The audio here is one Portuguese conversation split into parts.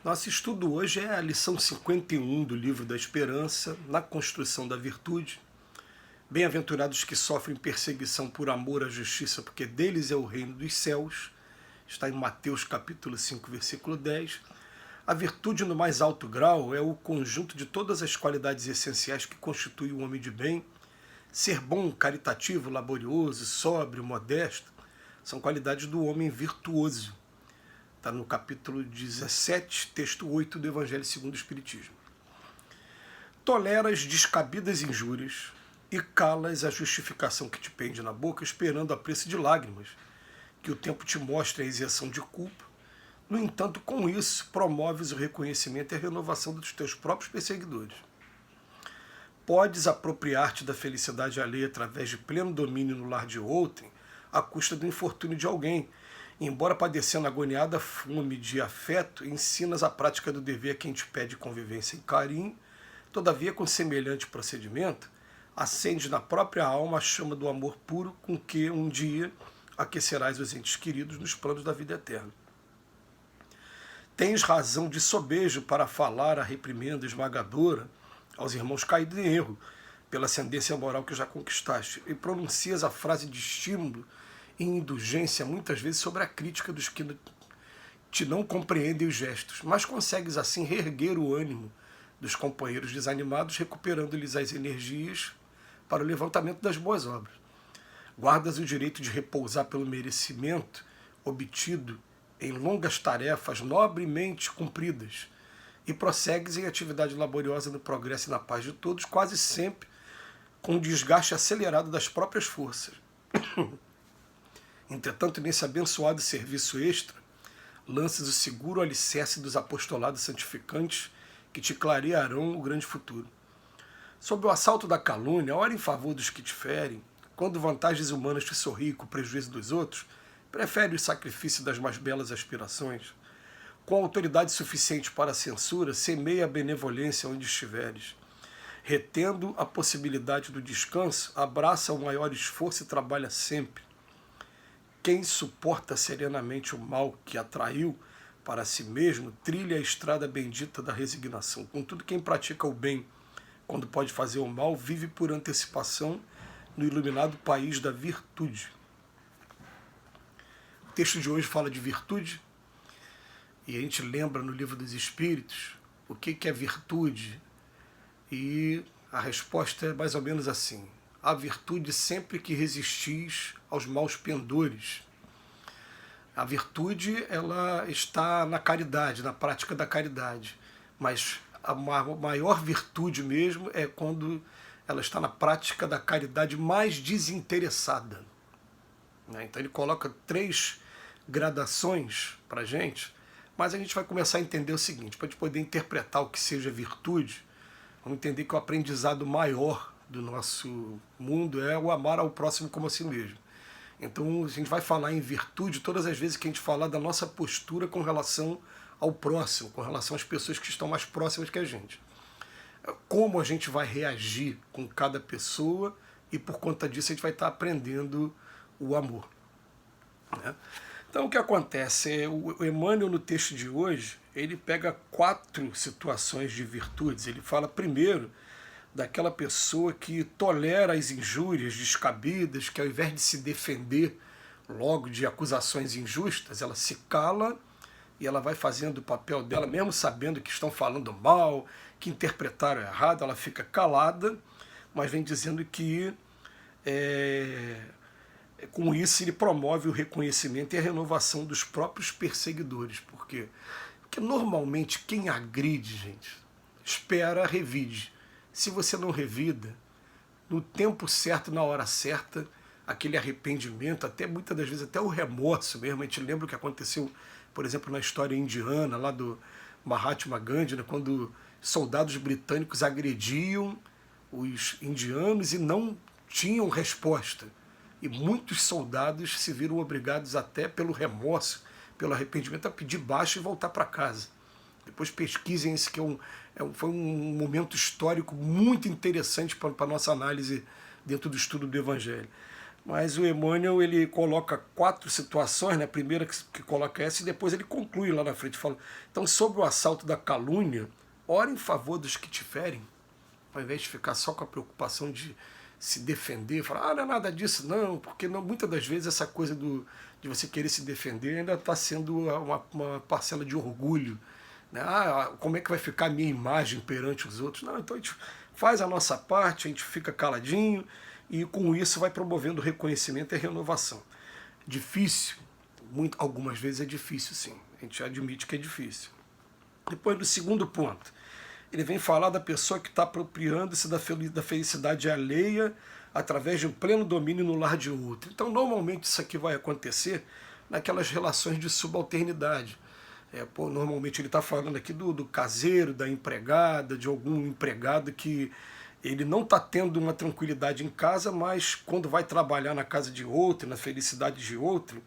Nosso estudo hoje é a lição 51 do Livro da Esperança, na construção da virtude. Bem-aventurados que sofrem perseguição por amor à justiça, porque deles é o reino dos céus. Está em Mateus capítulo 5, versículo 10. A virtude no mais alto grau é o conjunto de todas as qualidades essenciais que constituem o homem de bem. Ser bom, caritativo, laborioso, sóbrio, modesto, são qualidades do homem virtuoso. Está no capítulo 17, texto 8 do Evangelho segundo o Espiritismo. Toleras descabidas injúrias e calas a justificação que te pende na boca, esperando a preço de lágrimas, que o tempo te mostre a isenção de culpa. No entanto, com isso, promoves o reconhecimento e a renovação dos teus próprios perseguidores. Podes apropriar-te da felicidade alheia através de pleno domínio no lar de outrem, à custa do infortúnio de alguém. Embora padecendo agoniada fome de afeto, ensinas a prática do dever a quem te pede convivência e carinho. Todavia, com semelhante procedimento, acende na própria alma a chama do amor puro com que um dia aquecerás os entes queridos nos planos da vida eterna. Tens razão de sobejo para falar a reprimenda esmagadora aos irmãos caídos em erro, pela ascendência moral que já conquistaste, e pronuncias a frase de estímulo e indulgência muitas vezes sobre a crítica dos que te não compreendem os gestos, mas consegues assim reerguer o ânimo dos companheiros desanimados, recuperando-lhes as energias para o levantamento das boas obras. Guardas o direito de repousar pelo merecimento obtido em longas tarefas nobremente cumpridas e prossegues em atividade laboriosa no progresso e na paz de todos, quase sempre com o desgaste acelerado das próprias forças. Entretanto, nesse abençoado serviço extra, lanças o seguro alicerce dos apostolados santificantes que te clarearão o grande futuro. Sob o assalto da calúnia, ora em favor dos que te ferem, quando vantagens humanas te sorriem com o prejuízo dos outros, prefere o sacrifício das mais belas aspirações. Com autoridade suficiente para a censura, semeia a benevolência onde estiveres. Retendo a possibilidade do descanso, abraça o maior esforço e trabalha sempre. Quem suporta serenamente o mal que atraiu para si mesmo, trilha a estrada bendita da resignação. Contudo, quem pratica o bem, quando pode fazer o mal, vive por antecipação no iluminado país da virtude. O texto de hoje fala de virtude, e a gente lembra no Livro dos Espíritos o que é virtude, e a resposta é mais ou menos assim: a virtude sempre que resistis aos maus pendores. A virtude, ela está na caridade, na prática da caridade, mas a maior virtude mesmo é quando ela está na prática da caridade mais desinteressada. Então ele coloca 3 gradações para a gente, mas a gente vai começar a entender o seguinte: para a gente poder interpretar o que seja virtude, vamos entender que o aprendizado maior do nosso mundo é o amar ao próximo como a si mesmo. Então a gente vai falar em virtude todas as vezes que a gente falar da nossa postura com relação ao próximo, com relação às pessoas que estão mais próximas que a gente. Como a gente vai reagir com cada pessoa, e por conta disso a gente vai estar aprendendo o amor. Então o que acontece? O Emmanuel, no texto de hoje, ele pega 4 situações de virtudes. Ele fala primeiro daquela pessoa que tolera as injúrias descabidas, que ao invés de se defender logo de acusações injustas, ela se cala e ela vai fazendo o papel dela, mesmo sabendo que estão falando mal, que interpretaram errado, ela fica calada, mas vem dizendo que com isso ele promove o reconhecimento e a renovação dos próprios perseguidores. Por quê? Porque normalmente quem agride, gente, espera, revide. Se você não revida, no tempo certo, na hora certa, aquele arrependimento, até muitas das vezes até o remorso mesmo, a gente lembra o que aconteceu, por exemplo, na história indiana, lá do Mahatma Gandhi, né, quando soldados britânicos agrediam os indianos e não tinham resposta. E muitos soldados se viram obrigados até pelo remorso, pelo arrependimento, a pedir baixa e voltar para casa. Depois pesquisem isso, que foi um momento histórico muito interessante para a nossa análise dentro do estudo do Evangelho. Mas o Emmanuel, ele coloca 4 situações, né? A primeira que coloca essa, e depois ele conclui lá na frente, fala, então, sobre o assalto da calúnia, ore em favor dos que te ferem, ao invés de ficar só com a preocupação de se defender, falar, não é nada disso, não, porque não, muitas das vezes essa coisa de você querer se defender ainda está sendo uma parcela de orgulho, né? Como é que vai ficar a minha imagem perante os outros? Não, então a gente faz a nossa parte, a gente fica caladinho, e com isso vai promovendo reconhecimento e renovação. Difícil? Algumas vezes é difícil, sim. A gente admite que é difícil. Depois, do segundo ponto, ele vem falar da pessoa que está apropriando-se da felicidade alheia através de um pleno domínio no lar de outro. Então, normalmente isso aqui vai acontecer naquelas relações de subalternidade. Normalmente ele está falando aqui do caseiro, da empregada, de algum empregado que ele não está tendo uma tranquilidade em casa, mas quando vai trabalhar na casa de outro, na felicidade de outro,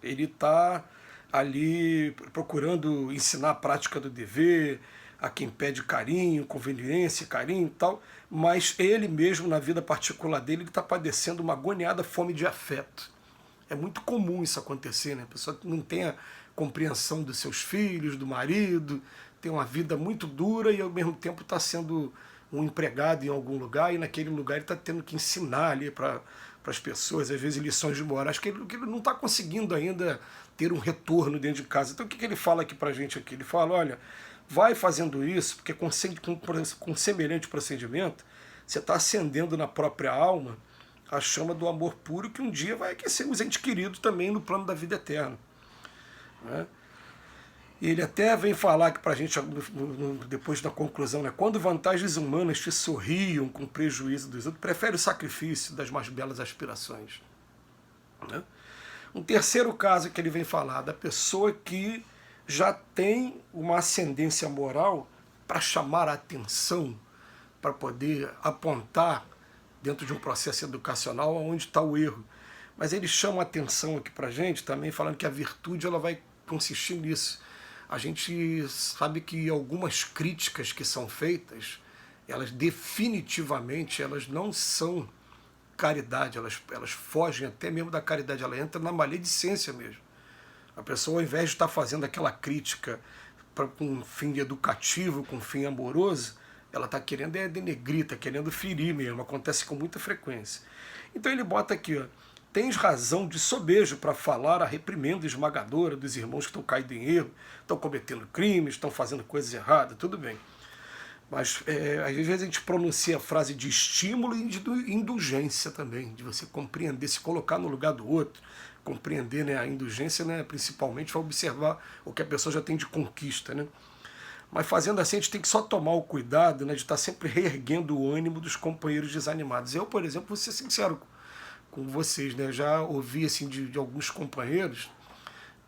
ele está ali procurando ensinar a prática do dever, a quem pede carinho, conveniência, carinho e tal, mas ele mesmo, na vida particular dele, ele está padecendo uma agoniada fome de afeto. É muito comum isso acontecer, né? A pessoa não tem a compreensão dos seus filhos, do marido, tem uma vida muito dura e ao mesmo tempo está sendo um empregado em algum lugar, e naquele lugar ele está tendo que ensinar ali para as pessoas, às vezes lições de moral. Acho que ele não está conseguindo ainda ter um retorno dentro de casa. Então o que ele fala aqui para a gente aqui? Ele fala, olha, vai fazendo isso, porque com semelhante procedimento, você está acendendo na própria alma a chama do amor puro, que um dia vai aquecer os entes queridos também no plano da vida eterna, né? Ele até vem falar aqui para a gente, depois da conclusão, né? Quando vantagens humanas te sorriam com prejuízo dos outros, prefere o sacrifício das mais belas aspirações, né? Um terceiro caso que ele vem falar, da pessoa que já tem uma ascendência moral para chamar a atenção, para poder apontar dentro de um processo educacional onde está o erro. Mas ele chama a atenção aqui para a gente também, falando que a virtude ela vai consistir nisso. A gente sabe que algumas críticas que são feitas, elas definitivamente elas não são caridade, elas fogem até mesmo da caridade, ela entra na maledicência mesmo. A pessoa, ao invés de estar fazendo aquela crítica com um fim educativo, com um fim amoroso, ela está querendo denegrir, está querendo ferir mesmo, acontece com muita frequência. Então ele bota aqui, ó, tens razão de sobejo para falar a reprimenda esmagadora dos irmãos que estão caídos em erro, estão cometendo crimes, estão fazendo coisas erradas, tudo bem. Mas às vezes a gente pronuncia a frase de estímulo e de indulgência também, de você compreender, se colocar no lugar do outro, compreender, né, a indulgência, né, principalmente para observar o que a pessoa já tem de conquista, né? Mas fazendo assim, a gente tem que só tomar o cuidado, né, de estar sempre reerguendo o ânimo dos companheiros desanimados. Eu, por exemplo, vou ser sincero com vocês, né, já ouvi assim, de alguns companheiros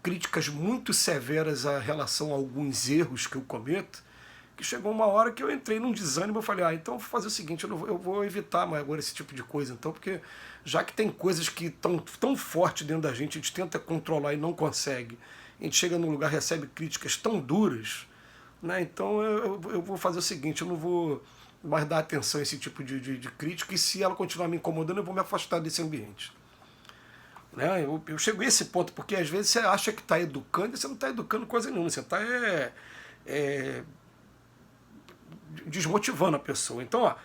críticas muito severas a relação a alguns erros que eu cometo, que chegou uma hora que eu entrei num desânimo, eu falei, então eu vou fazer o seguinte, eu vou evitar mais agora esse tipo de coisa, então, porque já que tem coisas que estão tão fortes dentro da gente, a gente tenta controlar e não consegue, a gente chega num lugar e recebe críticas tão duras, né, então eu vou fazer o seguinte, eu não vou mais dar atenção a esse tipo de crítica, e se ela continuar me incomodando, eu vou me afastar desse ambiente. Né? Eu chego a esse ponto, porque às vezes você acha que está educando, e você não está educando coisa nenhuma, você está desmotivando a pessoa. Então, ó,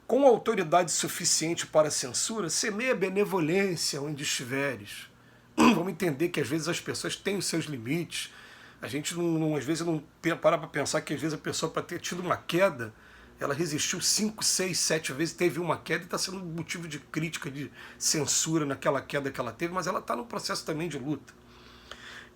com autoridade suficiente para a censura, semeia benevolência onde estiveres. Vamos entender que às vezes as pessoas têm os seus limites. A gente às vezes não para pensar que às vezes a pessoa, para ter tido uma queda, ela resistiu 5, 6, 7 vezes, teve uma queda e está sendo motivo de crítica, de censura naquela queda que ela teve, mas ela está num processo também de luta.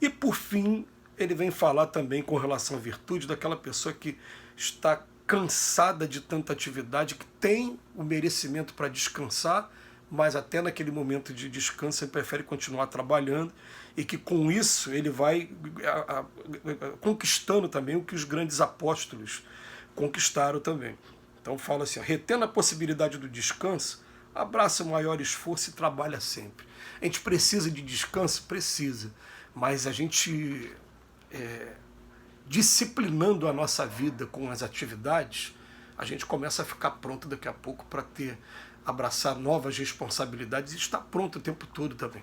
E por fim, ele vem falar também com relação à virtude daquela pessoa que está cansada de tanta atividade, que tem o merecimento para descansar, mas até naquele momento de descanso ele prefere continuar trabalhando, e que com isso ele vai conquistando também o que os grandes apóstolos conquistaram também. Então fala assim, retendo a possibilidade do descanso, abraça o maior esforço e trabalha sempre. A gente precisa de descanso? Precisa, mas a gente disciplinando a nossa vida com as atividades, a gente começa a ficar pronto daqui a pouco para ter abraçar novas responsabilidades e estar pronto o tempo todo também.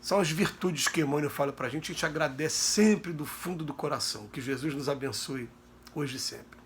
São as virtudes que Emmanuel fala para a gente agradece sempre do fundo do coração. Que Jesus nos abençoe hoje e sempre.